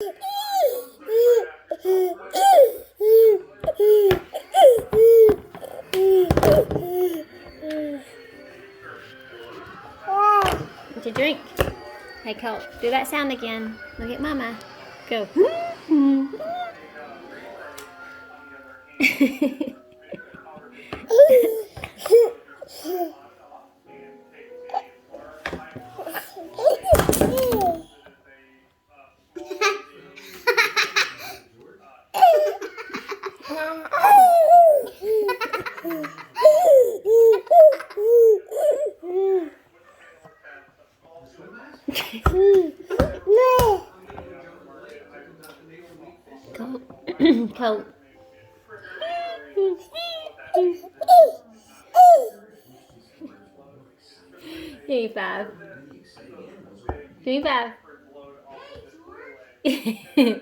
What's your drink? Hey, Colt, do that sound again. Look at Mama. Go. Colt. Colt. Give me 5. Give me 5.